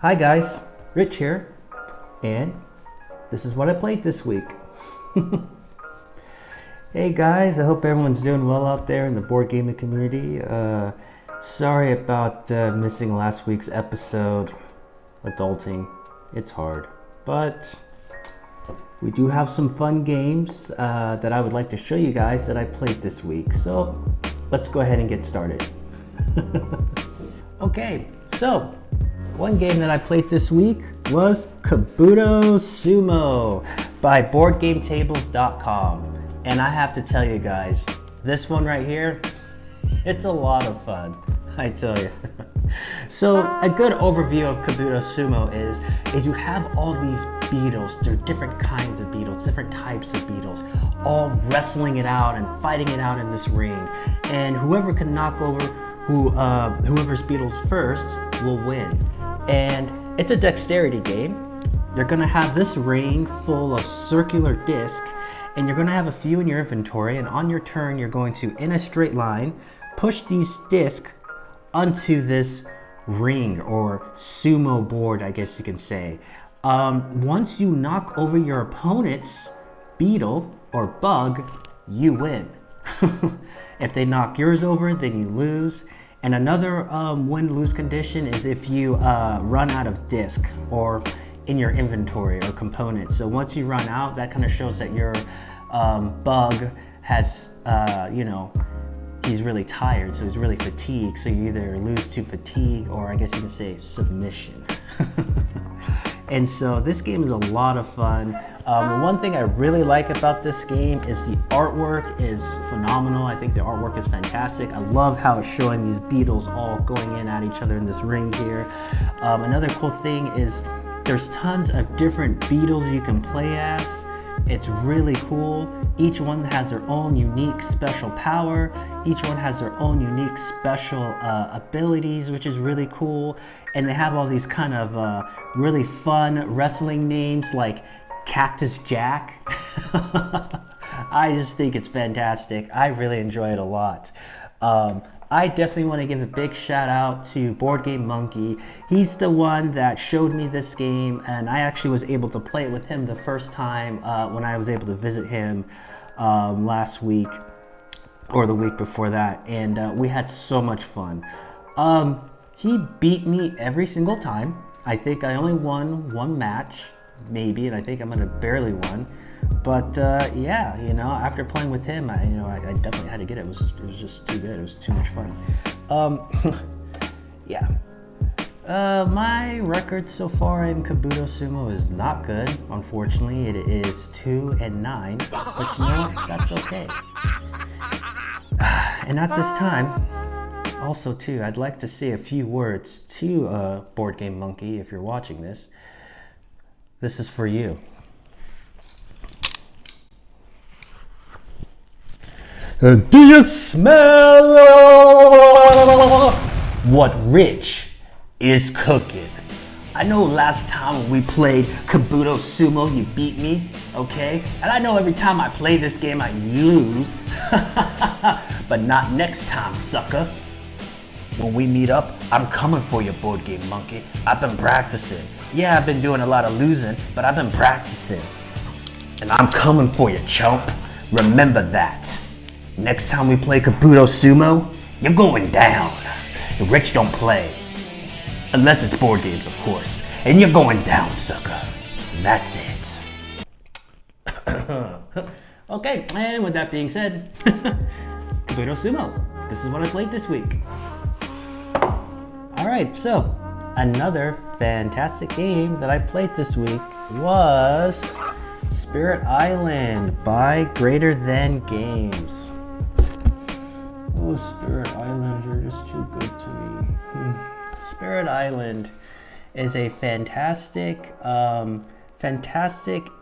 Hi guys, Rich here, and this is what I played this week. Hey guys, I hope everyone's doing well out there in the board gaming community. Sorry about missing last week's episode. Adulting, it's hard, but we do have some fun games that I would like to show you guys that I played this week. So let's go ahead and get started. Okay, so one game that I played this week was Kabuto Sumo by BoardGameTables.com. And I have to tell you guys, this one right here, it's a lot of fun, I tell you. So a good overview of Kabuto Sumo is you have all these beetles. They're different kinds of beetles, different types of beetles, all wrestling it out and fighting it out in this ring. And whoever can knock over whoever's beetles first will win. And it's a dexterity game. You're gonna have this ring full of circular disc, and you're gonna have a few in your inventory, and on your turn you're going to, in a straight line, push these discs onto this ring or sumo board, I guess you can say. Once you knock over your opponent's beetle or bug, you win. If they knock yours over, then you lose. And another win-lose condition is if you run out of disc or in your inventory or component. So once you run out, that kind of shows that your bug has, he's really tired, so he's really fatigued. So you either lose to fatigue or I guess you can say submission. And so this game is a lot of fun. The one thing I really like about this game is the artwork is phenomenal. I think the artwork is fantastic. I love how it's showing these beetles all going in at each other in this ring here. Another cool thing is there's tons of different beetles you can play as. It's really cool. Each one has their own unique special power. Each one has their own unique special abilities, which is really cool. And they have all these kind of really fun wrestling names like Cactus Jack. I just think it's fantastic. I really enjoy it a lot. I definitely want to give a big shout out to Board Game Monkey. He's the one that showed me this game, and I actually was able to play it with him the first time when I was able to visit him last week or the week before that, and we had so much fun. He beat me every single time. I think I only won one match, maybe, and I think I might have barely won. But yeah, after playing with him, I definitely had to get it. It was just too good. It was too much fun. Yeah. My record so far in Kabuto Sumo is not good. Unfortunately, it is 2-9. But you know what? That's okay. And at this time, also too, I'd like to say a few words to Board Game Monkey. If you're watching this, this is for you. Do you smell what Rich is cooking? I know last time we played Kabuto Sumo, you beat me, okay? And I know every time I play this game, I lose. But not next time, sucker. When we meet up, I'm coming for you, Board Game Monkey. I've been practicing. Yeah, I've been doing a lot of losing, but I've been practicing. And I'm coming for you, chump. Remember that. Next time we play Kabuto Sumo, you're going down. The Rich don't play. Unless it's board games, of course. And you're going down, sucker. That's it. Okay, and with that being said, Kabuto Sumo. This is what I played this week. Alright, so another fantastic game that I played this week was Spirit Island by Greater Than Games. Oh, Spirit Island, you're just too good to me. Spirit Island is a fantastic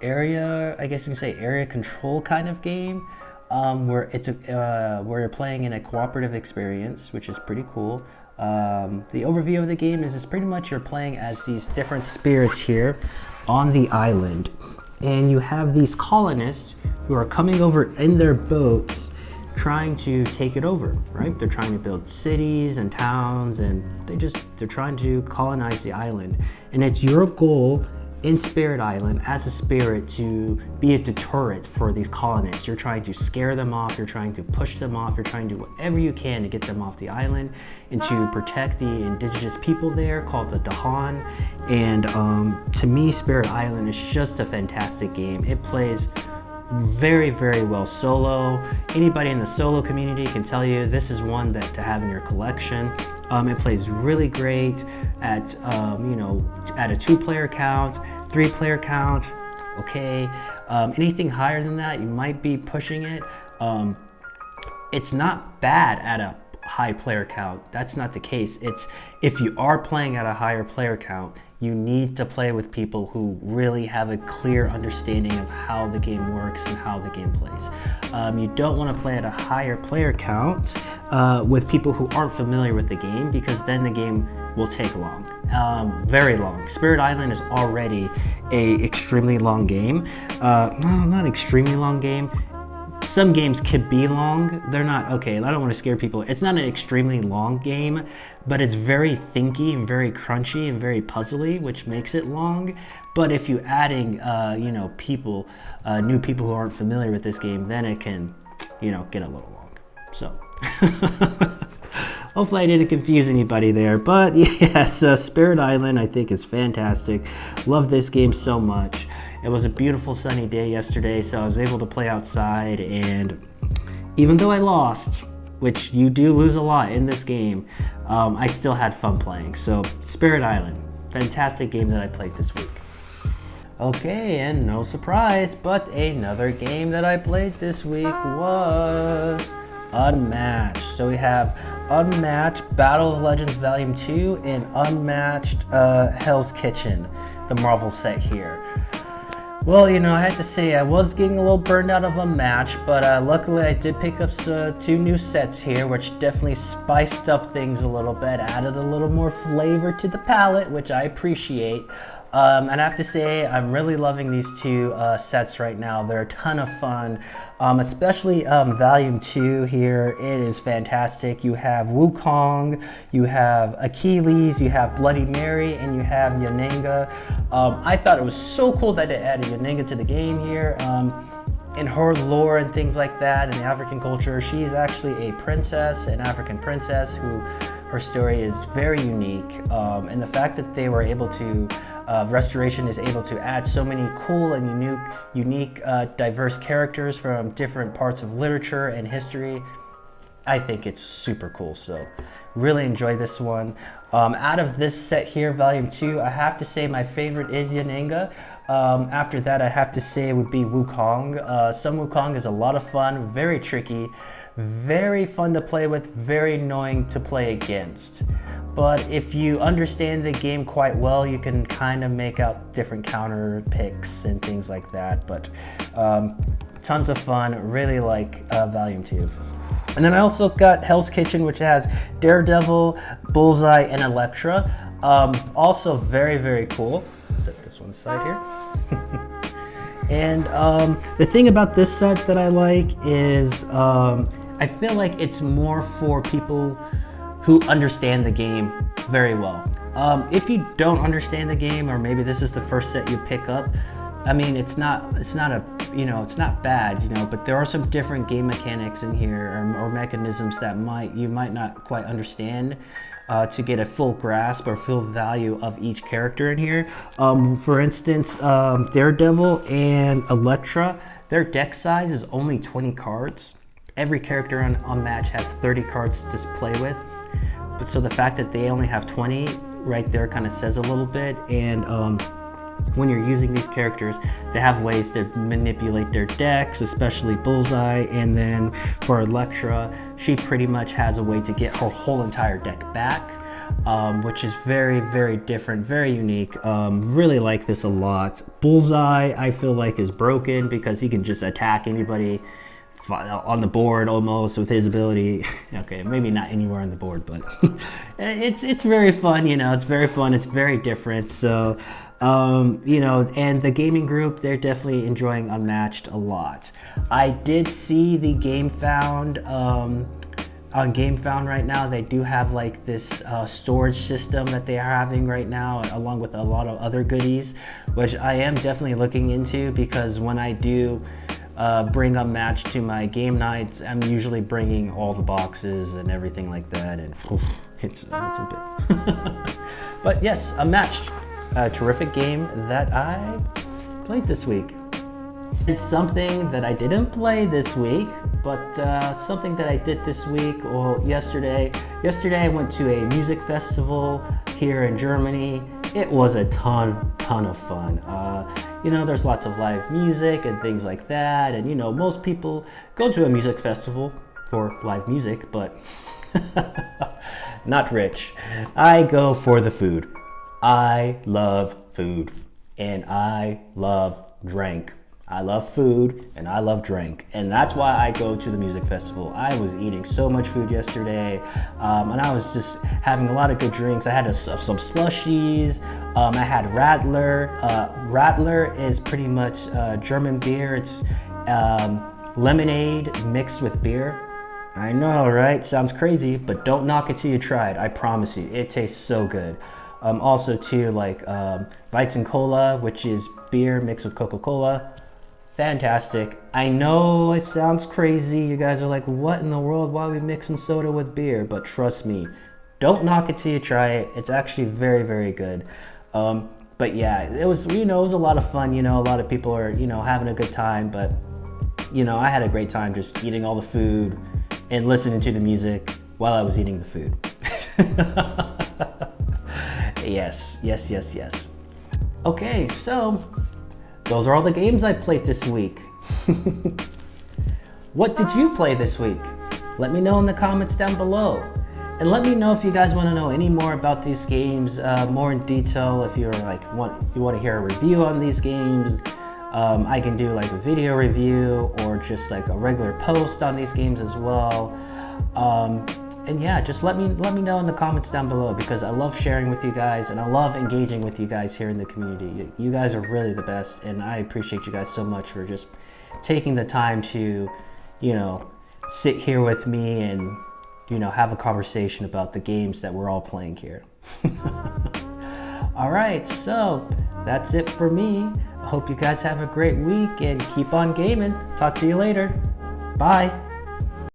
area, I guess you can say area control kind of game, where you're playing in a cooperative experience, which is pretty cool. The overview of the game is pretty much you're playing as these different spirits here on the island, and you have these colonists who are coming over in their boats trying to take it over, right? They're trying to build cities and towns, and they're trying to colonize the island. And it's your goal in Spirit Island as a spirit to be a deterrent for these colonists. You're trying to scare them off, you're trying to push them off, you're trying to do whatever you can to get them off the island and to protect the indigenous people there called the Dahan. And to me, Spirit Island is just a fantastic game. It plays very, very well solo. Anybody in the solo community can tell you this is one that to have in your collection. It plays really great at at a 2-player count, 3-player count. Okay, anything higher than that, you might be pushing it. It's not bad at a high player count. That's not the case. It's if you are playing at a higher player count, you need to play with people who really have a clear understanding of how the game works and how the game plays. You don't want to play at a higher player count with people who aren't familiar with the game, because then the game will take long, very long. Spirit Island is already a extremely long game. No, not extremely long game. Some games could be long. They're not, okay, I don't want to scare people. It's not an extremely long game, but it's very thinky and very crunchy and very puzzly, which makes it long. But if you're adding, people, new people who aren't familiar with this game, then it can, get a little long. So, hopefully I didn't confuse anybody there. But yes, Spirit Island I think is fantastic. Love this game so much. It was a beautiful sunny day yesterday, so I was able to play outside, and even though I lost, which you do lose a lot in this game, I still had fun playing. So Spirit Island, fantastic game that I played this week. Okay, and no surprise, but another game that I played this week was Unmatched. So we have Unmatched Battle of Legends Volume 2 and Unmatched Hell's Kitchen, the Marvel set here. Well, I had to say I was getting a little burned out of Unmatched, but luckily I did pick up 2 new sets here, which definitely spiced up things a little bit, added a little more flavor to the palette, which I appreciate. And I have to say, I'm really loving these 2 sets right now. They're a ton of fun, especially Volume 2 here. It is fantastic. You have Wukong, you have Achilles, you have Bloody Mary, and you have Yanenga. I thought it was so cool that they added Yanenga to the game here. In her lore and things like that, in the African culture, she's actually a princess, an African princess who her story is very unique. And the fact that they were able to, Restoration is able to add so many cool and unique, diverse characters from different parts of literature and history, I think it's super cool. So really enjoy this one. Out of this set here, Volume 2, I have to say my favorite is Yanenga. After that, I have to say it would be Wukong. Sun Wukong is a lot of fun, very tricky, very fun to play with, very annoying to play against. But if you understand the game quite well, you can kind of make out different counter picks and things like that. But tons of fun, really like Volume 2. And then I also got Hell's Kitchen, which has Daredevil, Bullseye, and Elektra. Also very, very cool. Set this one aside here. And the thing about this set that I like is I feel like it's more for people who understand the game very well. If you don't understand the game, or maybe this is the first set you pick up, I mean, it's not bad, but there are some different game mechanics in here or mechanisms that you might not quite understand to get a full grasp or full value of each character in here. For instance, Daredevil and Elektra, their deck size is only 20 cards. Every character on Unmatched has 30 cards to play with. But so the fact that they only have 20 right there kind of says a little bit. And when you're using these characters, they have ways to manipulate their decks, especially Bullseye. And then for Elektra, she pretty much has a way to get her whole entire deck back, which is very, very different, very unique. Really like this a lot. Bullseye, I feel like, is broken because he can just attack anybody on the board almost with his ability. Okay, maybe not anywhere on the board, but it's very fun. It's very fun. It's very different. So, and the gaming group, they're definitely enjoying Unmatched a lot. I did see the Game Found. On GameFound right now, they do have like this storage system that they are having right now, along with a lot of other goodies, which I am definitely looking into, because when I do bring Unmatched to my game nights, I'm usually bringing all the boxes and everything like that, and it's a bit. But yes, Unmatched, a terrific game that I played this week. It's something that I didn't play this week, but something that I did this week, or yesterday. Yesterday I went to a music festival here in Germany. It was a ton of fun. There's lots of live music and things like that, and most people go to a music festival for live music, but not Rich. I go for the food. I love food, and I love drink. I love food and I love drink, and that's why I go to the music festival. I was eating so much food yesterday, and I was just having a lot of good drinks. I had some slushies. I had Radler. Radler is pretty much German beer. It's lemonade mixed with beer. I know, right? Sounds crazy, but don't knock it till you try it. I promise you, it tastes so good. Also too, like Weizen Cola, which is beer mixed with Coca-Cola. Fantastic. I know it sounds crazy. You guys are like, what in the world? Why are we mixing soda with beer? But trust me, don't knock it till you try it. It's actually very, very good. But yeah, it was a lot of fun. A lot of people are, having a good time. But, I had a great time just eating all the food and listening to the music while I was eating the food. Yes. Okay, so those are all the games I played this week. What did you play this week? Let me know in the comments down below. And let me know if you guys want to know any more about these games, more in detail. If you're you want to hear a review on these games, I can do like a video review or just like a regular post on these games as well. And yeah, just let me know in the comments down below, because I love sharing with you guys and I love engaging with you guys here in the community. You guys are really the best, and I appreciate you guys so much for just taking the time to, sit here with me and, have a conversation about the games that we're all playing here. All right, so that's it for me. I hope you guys have a great week and keep on gaming. Talk to you later. Bye.